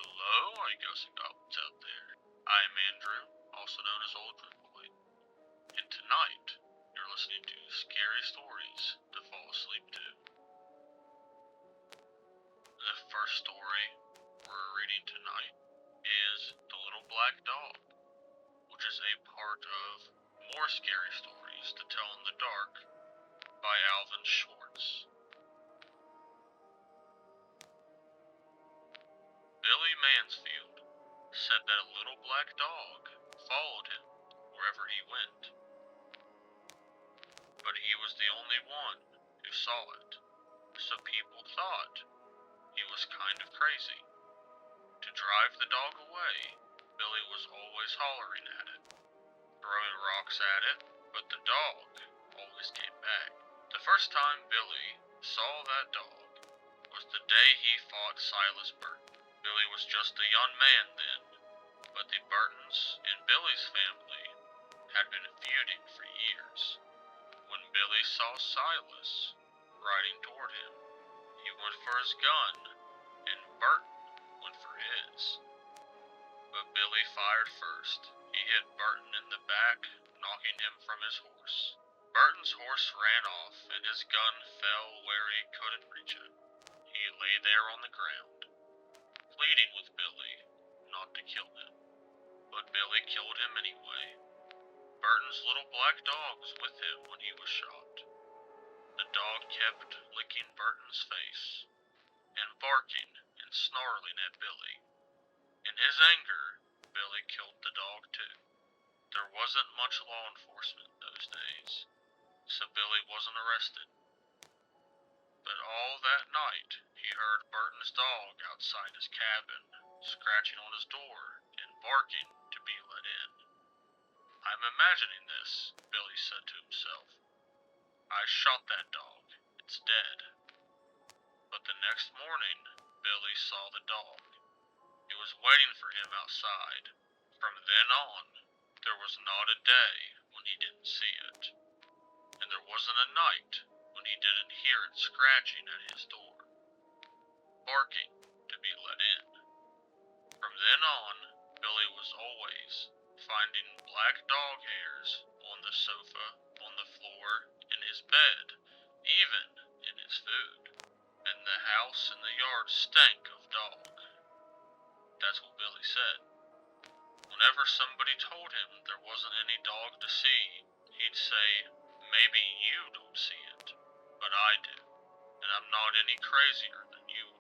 Hello, I guess goblins out there. I'm Andrew, also known as Old Boy, and tonight you're listening to Scary Stories to Fall Asleep to. The first story we're reading tonight is The Little Black Dog, which is a part of More Scary Stories to Tell in the Dark by Alvin Schwartz. Billy Mansfield said that a little black dog followed him wherever he went, but he was the only one who saw it, so people thought he was kind of crazy. To drive the dog away, Billy was always hollering at it, throwing rocks at it, but the dog always came back. The first time Billy saw that dog was the day he fought Silas Burton. Billy was just a young man then, but the Burtons in Billy's family had been feuding for years. When Billy saw Silas riding toward him, he went for his gun, and Burton went for his. But Billy fired first. He hit Burton in the back, knocking him from his horse. Burton's horse ran off, and his gun fell where he couldn't reach it. He lay there on the ground, pleading with Billy not to kill him. But Billy killed him anyway. Burton's little black dog was with him when he was shot. The dog kept licking Burton's face and barking and snarling at Billy. In his anger, Billy killed the dog too. There wasn't much law enforcement those days, so Billy wasn't arrested. But all that night, he heard Burton's dog outside his cabin, scratching on his door and barking to be let in. I'm imagining this, Billy said to himself. I shot that dog. It's dead. But the next morning, Billy saw the dog. It was waiting for him outside. From then on, there was not a day when he didn't see it. And there wasn't a night when he didn't hear it scratching at his door, barking to be let in. From then on, Billy was always finding black dog hairs on the sofa, on the floor, in his bed, even in his food. And the house and the yard stank of dog. That's what Billy said. Whenever somebody told him there wasn't any dog to see, he'd say, maybe you don't see it, but I do, and I'm not any crazier than you.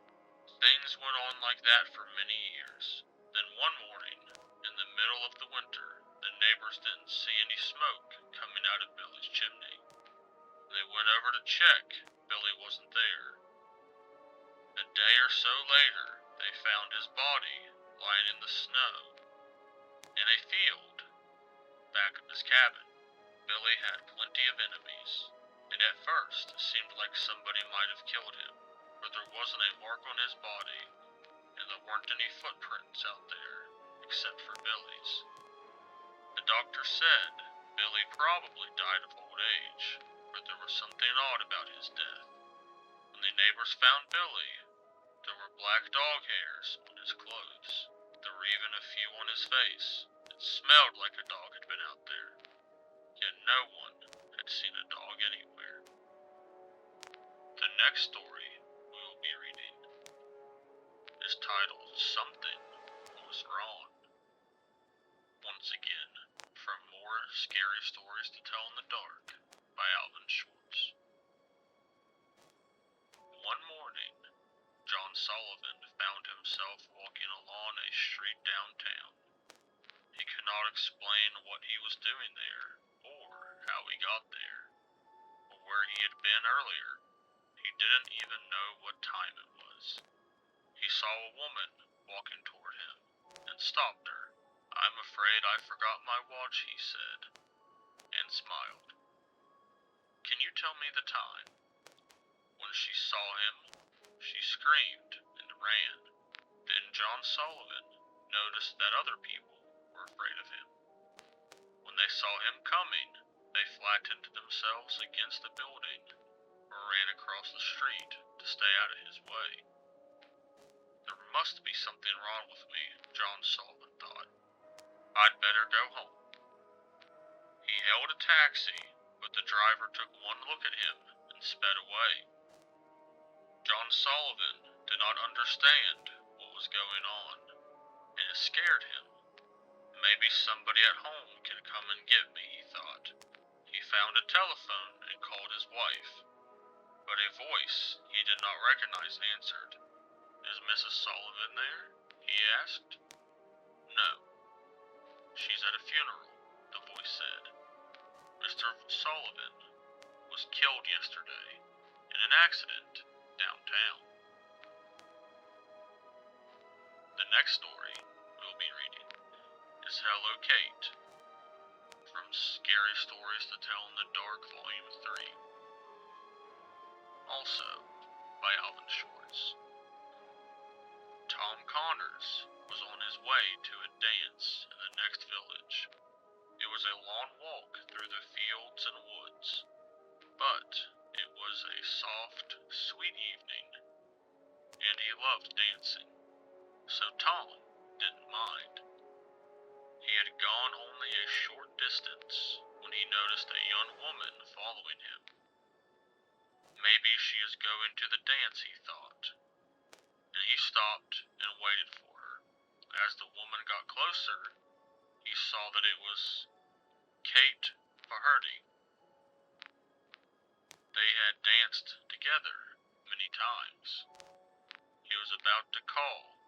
Things went on like that for many years. Then one morning, in the middle of the winter, the neighbors didn't see any smoke coming out of Billy's chimney. They went over to check. Billy wasn't there. A day or so later, they found his body lying in the snow in a field back of his cabin. Billy had plenty of enemies, and at first it seemed like somebody might have killed him, but there wasn't a mark on his body, and there weren't any footprints out there, except for Billy's. The doctor said Billy probably died of old age, but there was something odd about his death. When the neighbors found Billy, there were black dog hairs on his clothes. There were even a few on his face. It smelled like a dog had been out there, yet no one had seen a dog anywhere. The next story we will be reading is titled Something Was Wrong. Once again, from More Scary Stories to Tell in the Dark by Alvin Schwartz. One morning, John Sullivan found himself walking along a street downtown. He could not explain what he was doing there, or how he got there, or where he had been earlier. He didn't even know what time it was. He saw a woman walking toward him, and stopped her. I'm afraid I forgot my watch, he said, and smiled. Can you tell me the time? When she saw him, she screamed and ran. Then John Sullivan noticed that other people were afraid of him. When they saw him coming, they flattened themselves against the building or ran across the street to stay out of his way. There must be something wrong with me, John Sullivan thought. I'd better go home. He hailed a taxi, but the driver took one look at him and sped away. John Sullivan did not understand what was going on, and it scared him. Maybe somebody at home can come and get me, he thought. He found a telephone and called his wife, but a voice he did not recognize answered. Is Mrs. Sullivan there? He asked. No. She's at a funeral, the voice said. Mr. Sullivan was killed yesterday in an accident downtown. The next story we'll be reading is Hello Kate, from Scary Stories to Tell in the Dark, Volume 3. Also by Alvin Schwartz. Tom Connors was on his way to a dance in the next village. It was a long walk through the fields and woods, but it was a soft, sweet evening, and he loved dancing, so Tom didn't mind. He had gone only a short distance when he noticed a young woman following him. Maybe she is going to the dance, he thought, and he stopped and waited for her. As the woman got closer, he saw that it was Kate Faherty. They had danced together many times. He was about to call,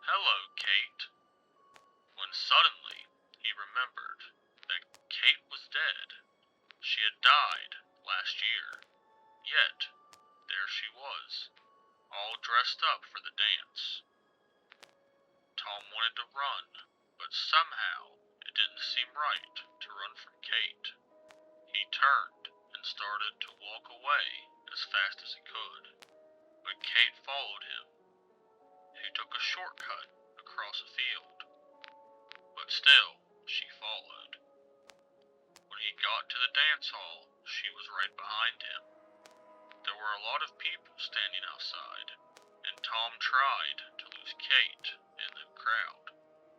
"Hello, Kate," when suddenly he remembered that Kate was dead. She had died last year, yet there she was, all dressed up for the dance. Tom wanted to run, but somehow it didn't seem right to run from Kate. He turned and started to walk away as fast as he could, but Kate followed him. He took a shortcut across a field, but still she followed. When he got to the dance hall, she was right behind him. There were a lot of people standing outside, and Tom tried to lose Kate in the crowd.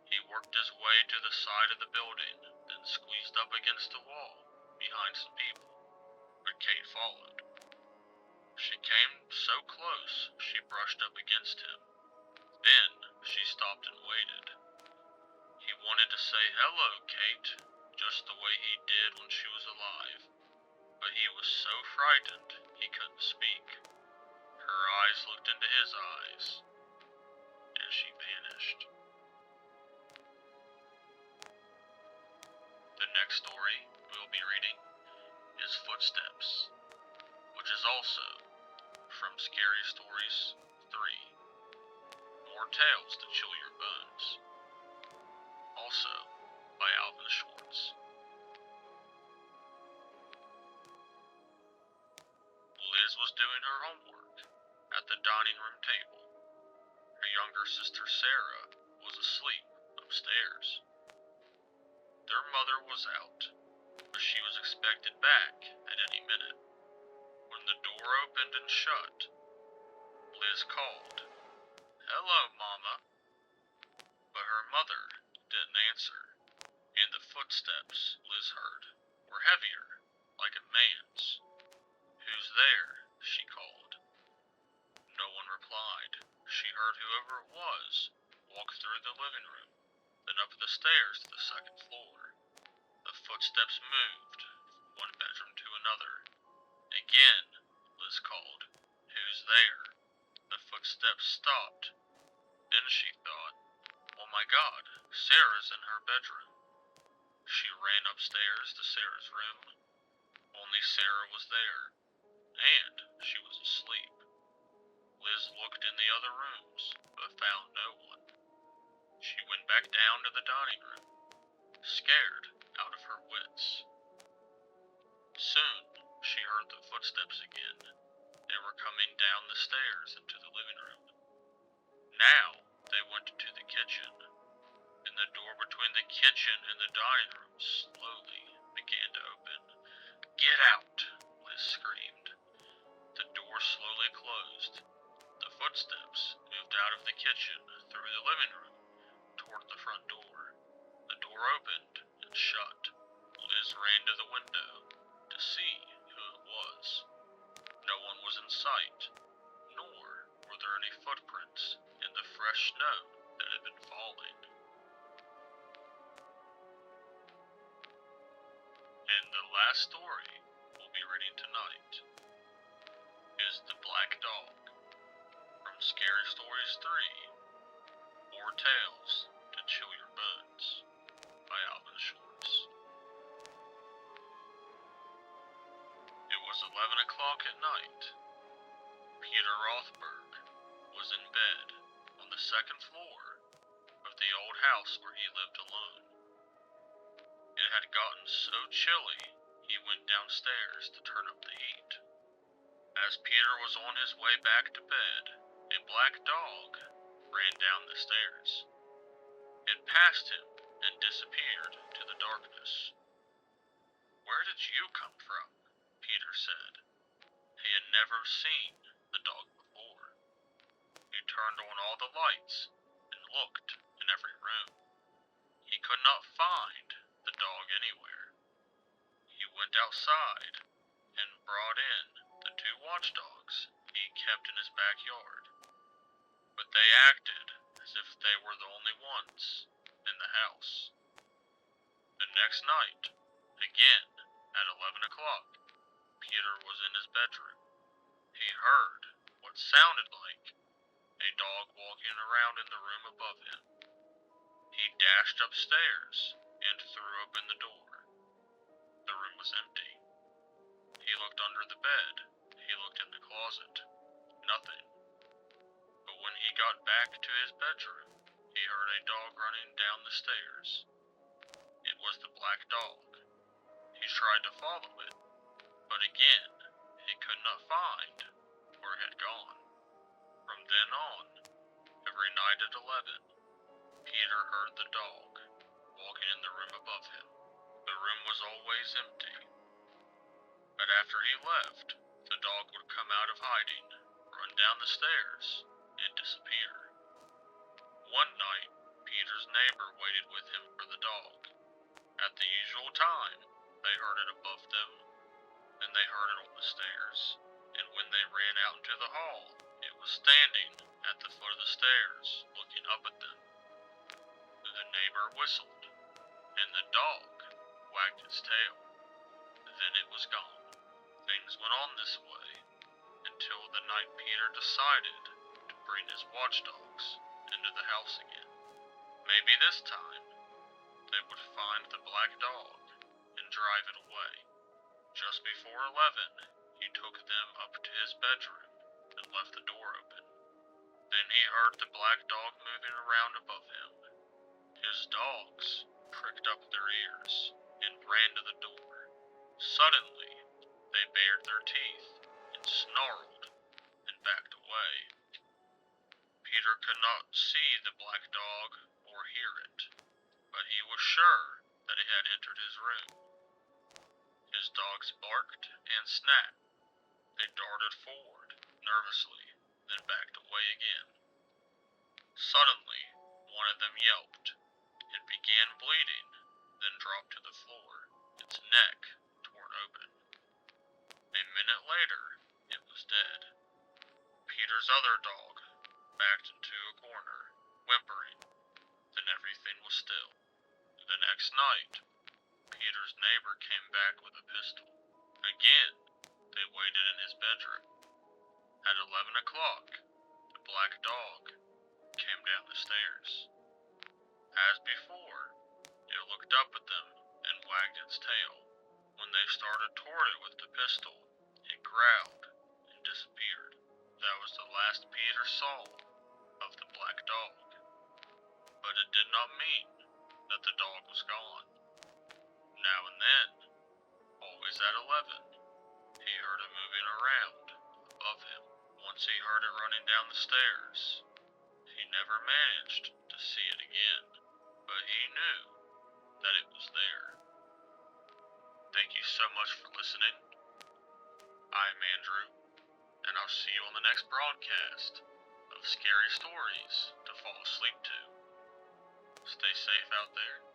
He worked his way to the side of the building, then squeezed up against the wall behind some people, but Kate followed. She came so close she brushed up against him. Then she stopped and waited. He wanted to say, "Hello, Kate," just the way he did when she was alive, but he was so frightened he couldn't speak. Her eyes looked into his eyes, and she vanished. The next story we'll be reading is Footsteps, which is also from Scary Stories 3. More tales to chill your bones. Also by Alvin Schwartz. Liz was doing her homework at the dining room table. Her younger sister Sarah was asleep upstairs. Their mother was out, but she was expected back at any minute. When the door opened and shut, Liz called, "Hello, Mama," but her mother didn't answer, and the footsteps Liz heard were heavier, like a man's. "Who's there?" she called. No one replied. She heard whoever it was walk through the living room, then up the stairs to the second floor. The footsteps moved from one bedroom to another. Again, Liz called, "Who's there?" The footsteps stopped. Then she thought, "Oh my God, Sarah's in her bedroom." She ran upstairs to Sarah's room. Only Sarah was there, and she was asleep. Liz looked in the other rooms, but found no one. She went back down to the dining room, scared out of her wits. Soon, she heard the footsteps again. They were coming down the stairs into the living room. Now, they went to the kitchen, and the door between the kitchen and the dining room slowly began to open. "Get out!" Liz screamed. The door slowly closed. The footsteps moved out of the kitchen through the living room toward the front door. The door opened and shut. Liz ran to the window to see who it was. No one was in sight, nor were there any footprints in the fresh snow that had been falling. And the last story we'll be reading tonight is The Black Dog from Scary Stories 3, More Tales to Chill Your Bones by Alvin Schwartz. It was 11 o'clock at night. Peter Rothberg was in bed on the second floor of the old house where he lived alone. It had gotten so chilly, he went downstairs to turn up the heat. As Peter was on his way back to bed, a black dog ran down the stairs. It passed him and disappeared to the darkness. "Where did you come from?" Peter said. He had never seen the dog before. He turned on all the lights and looked in every room. He could not find the dog anywhere. He went outside and brought in the 2 watchdogs he kept in his backyard. But they acted as if they were the only ones in the house. The next night, again at 11 o'clock, Peter was in his bedroom. He heard what sounded like a dog walking around in the room above him. He dashed upstairs and threw open the door. The room was empty. He looked under the bed. He looked in the closet. Nothing. But when he got back to his bedroom, he heard a dog running down the stairs. It was the black dog. He tried to follow it, but again, he could not find where it had gone. From then on, every night at 11, Peter heard the dog walking in the room above him. The room was always empty. But after he left, the dog would come out of hiding, run down the stairs, and disappear. One night, Peter's neighbor waited with him for the dog. At the usual time, they heard it above them, and they heard it on the stairs. And when they ran out into the hall, it was standing at the foot of the stairs, looking up at them. The neighbor whistled, and the dog wagged its tail. Then it was gone. Things went on this way until the night Peter decided to bring his watchdogs into the house again. Maybe this time they would find the black dog and drive it away. Just before 11, he took them up to his bedroom and left the door open. Then he heard the black dog moving around above him. His dogs pricked up their ears and ran to the door. Suddenly, they bared their teeth and snarled and backed away. Peter could not see the black dog or hear it, but he was sure that it had entered his room. His dogs barked and snapped. They darted forward nervously, then backed away again. Suddenly, one of them yelped. It began bleeding, then dropped to the floor, its neck torn open. A minute later, it was dead. Peter's other dog backed into a corner, whimpering. Then everything was still. The next night, Peter's neighbor came back with a pistol. Again, they waited in his bedroom. At 11 o'clock, the black dog came down the stairs. As before, it looked up at them and wagged its tail. When they started toward it with the pistol, it growled and disappeared. That was the last Peter saw of the black dog. But it did not mean that the dog was gone. Now and then, always at 11, he heard it moving around above him. Once he heard it running down the stairs. He never managed to see it again, but he knew that it was there. Thank you so much for listening. I'm Andrew, and I'll see you on the next broadcast. scary stories to fall asleep to. Stay safe out there.